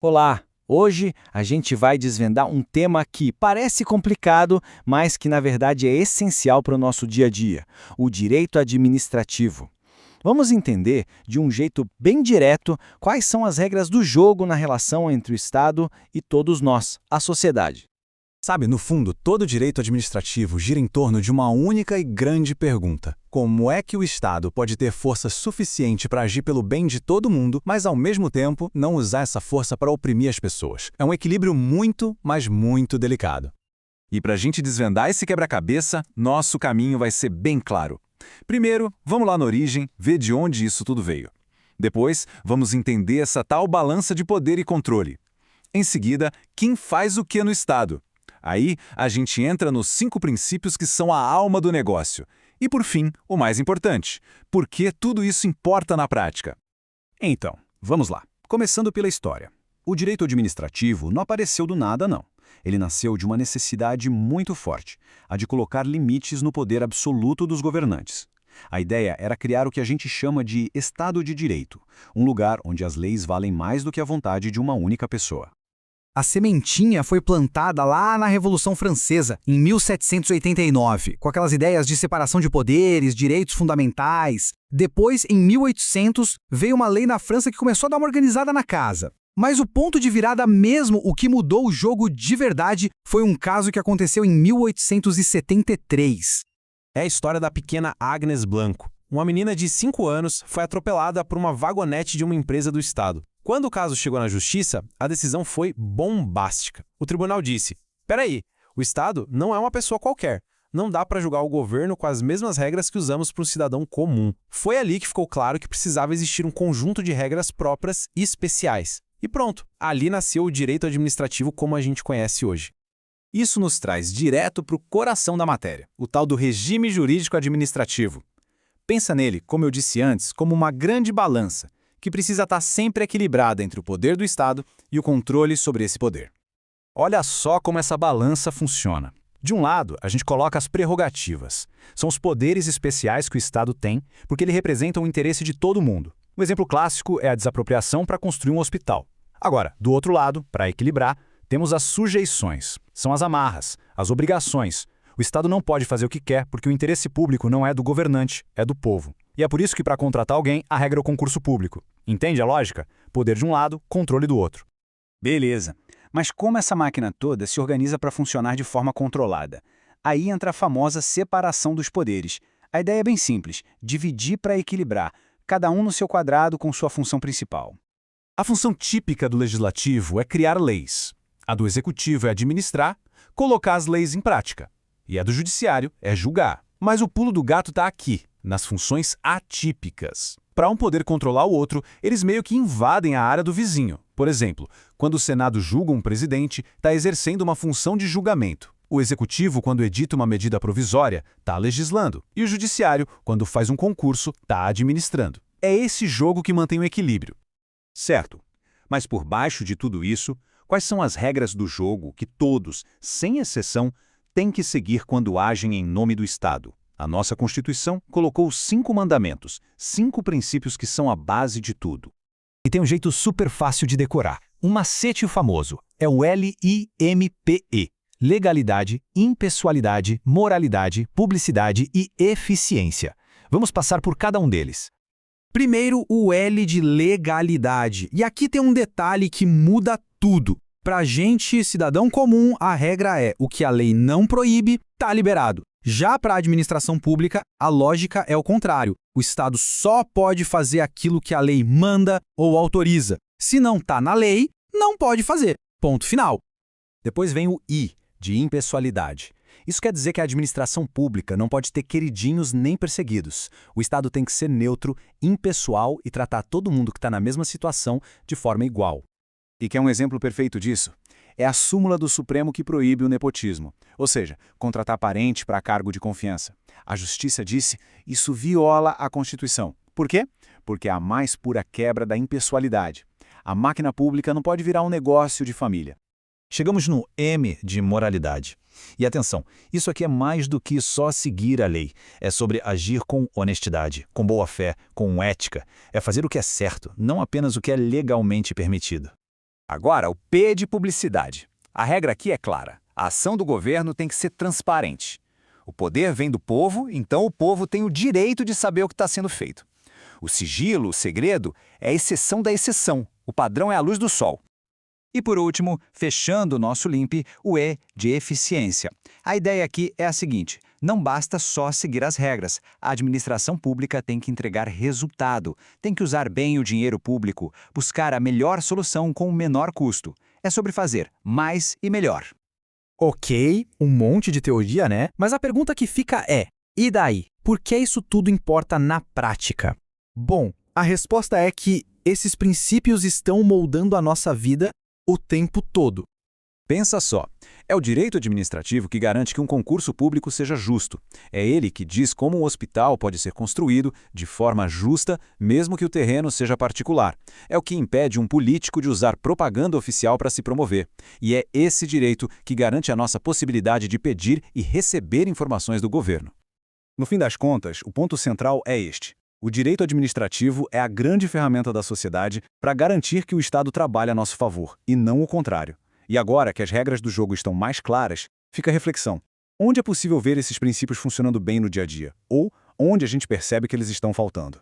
Olá! Hoje a gente vai desvendar um tema que parece complicado, mas que na verdade é essencial para o nosso dia a dia: o direito administrativo. Vamos entender, de um jeito bem direto, quais são as regras do jogo na relação entre o Estado e todos nós, a sociedade. Sabe, no fundo, todo direito administrativo gira em torno de uma única e grande pergunta: como é que o Estado pode ter força suficiente para agir pelo bem de todo mundo, mas ao mesmo tempo não usar essa força para oprimir as pessoas? É um equilíbrio muito, mas muito delicado. E para a gente desvendar esse quebra-cabeça, nosso caminho vai ser bem claro. Primeiro, vamos lá na origem, ver de onde isso tudo veio. Depois, vamos entender essa tal balança de poder e controle. Em seguida, quem faz o que no Estado? Aí, a gente entra nos 5 princípios que são a alma do negócio. E, por fim, o mais importante: por que tudo isso importa na prática? Então, vamos lá. Começando pela história. O direito administrativo não apareceu do nada, não. Ele nasceu de uma necessidade muito forte, a de colocar limites no poder absoluto dos governantes. A ideia era criar o que a gente chama de Estado de Direito, um lugar onde as leis valem mais do que a vontade de uma única pessoa. A sementinha foi plantada lá na Revolução Francesa, em 1789, com aquelas ideias de separação de poderes, direitos fundamentais. Depois, em 1800, veio uma lei na França que começou a dar uma organizada na casa. Mas o ponto de virada mesmo, o que mudou o jogo de verdade, foi um caso que aconteceu em 1873. É a história da pequena Agnes Blanco. Uma menina de 5 anos foi atropelada por uma vagonete de uma empresa do Estado. Quando o caso chegou na justiça, a decisão foi bombástica. O tribunal disse: peraí, o Estado não é uma pessoa qualquer. Não dá para julgar o governo com as mesmas regras que usamos para um cidadão comum. Foi ali que ficou claro que precisava existir um conjunto de regras próprias e especiais. E pronto, ali nasceu o direito administrativo como a gente conhece hoje. Isso nos traz direto para o coração da matéria, o tal do regime jurídico administrativo. Pensa nele, como eu disse antes, como uma grande balança, que precisa estar sempre equilibrada entre o poder do Estado e o controle sobre esse poder. Olha só como essa balança funciona. De um lado, a gente coloca as prerrogativas. São os poderes especiais que o Estado tem, porque ele representa o interesse de todo mundo. Um exemplo clássico é a desapropriação para construir um hospital. Agora, do outro lado, para equilibrar, temos as sujeições. São as amarras, as obrigações. O Estado não pode fazer o que quer porque o interesse público não é do governante, é do povo. E é por isso que, para contratar alguém, a regra é o concurso público. Entende a lógica? Poder de um lado, controle do outro. Beleza. Mas como essa máquina toda se organiza para funcionar de forma controlada? Aí entra a famosa separação dos poderes. A ideia é bem simples: dividir para equilibrar, cada um no seu quadrado com sua função principal. A função típica do legislativo é criar leis. A do executivo é administrar, colocar as leis em prática. E a do judiciário é julgar. Mas o pulo do gato está aqui, nas funções atípicas. Para um poder controlar o outro, eles meio que invadem a área do vizinho. Por exemplo, quando o Senado julga um presidente, está exercendo uma função de julgamento. O executivo, quando edita uma medida provisória, está legislando. E o judiciário, quando faz um concurso, está administrando. É esse jogo que mantém o equilíbrio. Certo. Mas por baixo de tudo isso, quais são as regras do jogo que todos, sem exceção, têm que seguir quando agem em nome do Estado? A nossa Constituição colocou 5 mandamentos, 5 princípios que são a base de tudo. E tem um jeito super fácil de decorar. Um macete famoso. É o LIMPE. Legalidade, impessoalidade, moralidade, publicidade e eficiência. Vamos passar por cada um deles. Primeiro, o L de legalidade. E aqui tem um detalhe que muda tudo. Pra gente, cidadão comum, a regra é: o que a lei não proíbe, tá liberado. Já para a administração pública, a lógica é o contrário. O Estado só pode fazer aquilo que a lei manda ou autoriza. Se não está na lei, não pode fazer. Ponto final. Depois vem o I, de impessoalidade. Isso quer dizer que a administração pública não pode ter queridinhos nem perseguidos. O Estado tem que ser neutro, impessoal e tratar todo mundo que está na mesma situação de forma igual. E quer um exemplo perfeito disso? É a súmula do Supremo que proíbe o nepotismo, ou seja, contratar parente para cargo de confiança. A Justiça disse: isso viola a Constituição. Por quê? Porque é a mais pura quebra da impessoalidade. A máquina pública não pode virar um negócio de família. Chegamos no M de moralidade. E atenção, isso aqui é mais do que só seguir a lei. É sobre agir com honestidade, com boa fé, com ética. É fazer o que é certo, não apenas o que é legalmente permitido. Agora, o P de publicidade. A regra aqui é clara. A ação do governo tem que ser transparente. O poder vem do povo, então o povo tem o direito de saber o que está sendo feito. O sigilo, o segredo, é a exceção da exceção. O padrão é a luz do sol. E por último, fechando o nosso LIMP, o E de eficiência. A ideia aqui é a seguinte: não basta só seguir as regras. A administração pública tem que entregar resultado, tem que usar bem o dinheiro público, buscar a melhor solução com o menor custo. É sobre fazer mais e melhor. Ok, um monte de teoria, né? Mas a pergunta que fica é: e daí? Por que isso tudo importa na prática? Bom, a resposta é que esses princípios estão moldando a nossa vida o tempo todo. Pensa só, é o direito administrativo que garante que um concurso público seja justo. É ele que diz como um hospital pode ser construído de forma justa, mesmo que o terreno seja particular. É o que impede um político de usar propaganda oficial para se promover. E é esse direito que garante a nossa possibilidade de pedir e receber informações do governo. No fim das contas, o ponto central é este. O direito administrativo é a grande ferramenta da sociedade para garantir que o Estado trabalhe a nosso favor, e não o contrário. E agora que as regras do jogo estão mais claras, fica a reflexão. Onde é possível ver esses princípios funcionando bem no dia a dia? Ou onde a gente percebe que eles estão faltando?